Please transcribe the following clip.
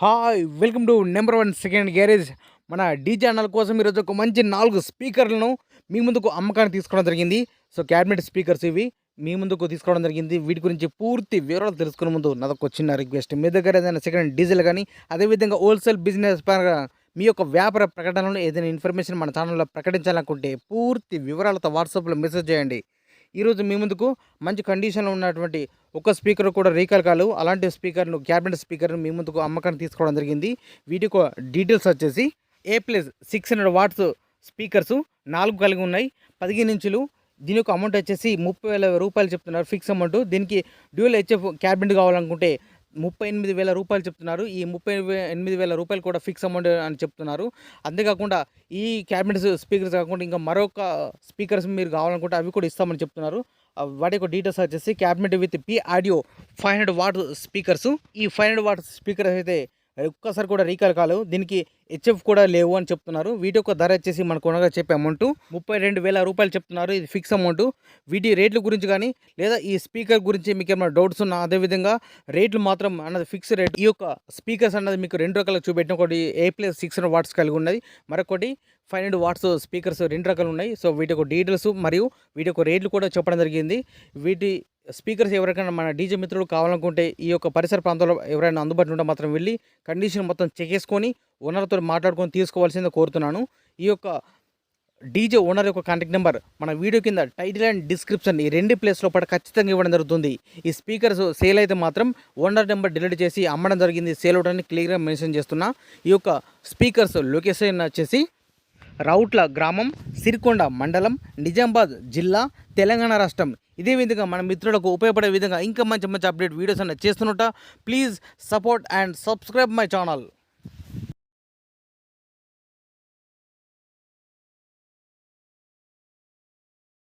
Hi welcome to number one second garage. మన D channel కోసం ఈరోజు ఒక మంచి 4 స్పీకర్లను మీ ముందుకు అమ్మకానికి తీసుకోవడం జరిగింది. సో క్యాబినెట్ స్పీకర్స్ ఇవి మీ ముందుకు తీసుకోవడం జరిగింది. వీటి గురించి పూర్తి వివరాలు తెలుసుకునే ముందు నాదొక చిన్న రిక్వెస్ట్, మీ దగ్గర ఏదైనా సెకండ్ డీజిల్ కానీ అదేవిధంగా హోల్సేల్ బిజినెస్ పరంగా మీ యొక్క వ్యాపార ప్రకటనలో ఏదైనా ఇన్ఫర్మేషన్ మన ఛానల్లో ప్రకటించాలనుకుంటే పూర్తి వివరాలతో వాట్సాప్లో మెసేజ్ చేయండి. ఈరోజు మీ ముందుకు మంచి కండిషన్లో ఉన్నటువంటి ఒక స్పీకర్ కూడా రీకాల్ కాలు అలాంటి స్పీకర్ను క్యాబినెట్ స్పీకర్ను మీ ముందుకు అమ్మకానికి తీసుకోవడం జరిగింది. వీటి డీటెయిల్స్ వచ్చేసి A+ 600 వాట్స్ స్పీకర్స్ 4 కలిగి ఉన్నాయి, 15 ఇంచులు. దీని యొక్క అమౌంట్ వచ్చేసి 30,000 రూపాయలు చెప్తున్నారు ఫిక్స్ అమౌంట్. దీనికి డ్యూయల్ HF క్యాబినెట్ కావాలనుకుంటే 38,000 రూపాయలు చెప్తున్నారు. ఈ 38,000 రూపాయలు కూడా ఫిక్స్ అమౌంట్ అని చెప్తున్నారు. అంతేకాకుండా ఈ క్యాబినెట్ స్పీకర్స్ కాకుండా ఇంకా మరొక స్పీకర్స్ మీరు కావాలనుకుంటే అవి కూడా ఇస్తామని చెప్తున్నారు. వాటి యొక్క డీటెయిల్స్ వచ్చేసి cabinet with P audio 500 what speakers. ఈ 500 వాట్ స్పీకర్స్ అయితే ఒక్కసారి కూడా రీకాల్ కాలేవు, దీనికి HF కూడా లేవు అని చెప్తున్నారు. వీటి యొక్క ధర వచ్చేసి మనకు ఉండగా చెప్పే అమౌంట్ 32,000 రూపాయలు చెప్తున్నారు. ఇది ఫిక్స్ అమౌంట్. వీటి రేట్ల గురించి కానీ లేదా ఈ స్పీకర్ గురించి మీకు ఏమైనా డౌట్స్ ఉన్నా అదేవిధంగా రేట్లు మాత్రం అన్నది ఫిక్స్ రేట్. ఈ యొక్క స్పీకర్స్ అన్నది మీకు 2 రకాలు చూపెట్టిన, ఒకటి A+ 600 వాట్స్ కలిగి ఉన్నది, మరొకటి 500 వాట్స్ స్పీకర్స్ 2 రకాలు ఉన్నాయి. సో వీటి యొక్క డీటెయిల్స్ మరియు వీటి యొక్క రేట్లు కూడా చెప్పడం జరిగింది. వీటి స్పీకర్స్ ఎవరికైనా మన డీజే మిత్రులు కావాలనుకుంటే ఈ యొక్క పరిసర ప్రాంతాల్లో ఎవరైనా అందుబాటులో ఉంటే మాత్రం వెళ్ళి కండిషన్ మొత్తం చెక్ చేసుకొని ఓనర్తో మాట్లాడుకొని తీసుకోవాల్సిందే కోరుతున్నాను. ఈ యొక్క డీజే ఓనర్ యొక్క కాంటాక్ట్ నెంబర్ మన వీడియో కింద టైటిల్ అండ్ డిస్క్రిప్షన్ ఈ 2 ప్లేస్లో పడ ఖచ్చితంగా ఇవ్వడం జరుగుతుంది. ఈ స్పీకర్స్ సేల్ అయితే మాత్రం ఓనర్ నెంబర్ డిలీట్ చేసి అమ్మడం జరిగింది. సేల్ అవడానికి క్లియర్గా మెన్షన్ చేస్తున్నా. ఈ యొక్క స్పీకర్స్ లొకేషన్ వచ్చేసి రౌట్ల గ్రామం, సిరికొండ మండలం, నిజామాబాద్ జిల్లా, తెలంగాణ రాష్ట్రం. ఇదే విధంగా మన మిత్రులకు ఉపయోగపడే విధంగా ఇంకా మంచి మంచి అప్డేట్ వీడియోస్ అన్న చేస్తున్నట్ట. Please support and subscribe my channel.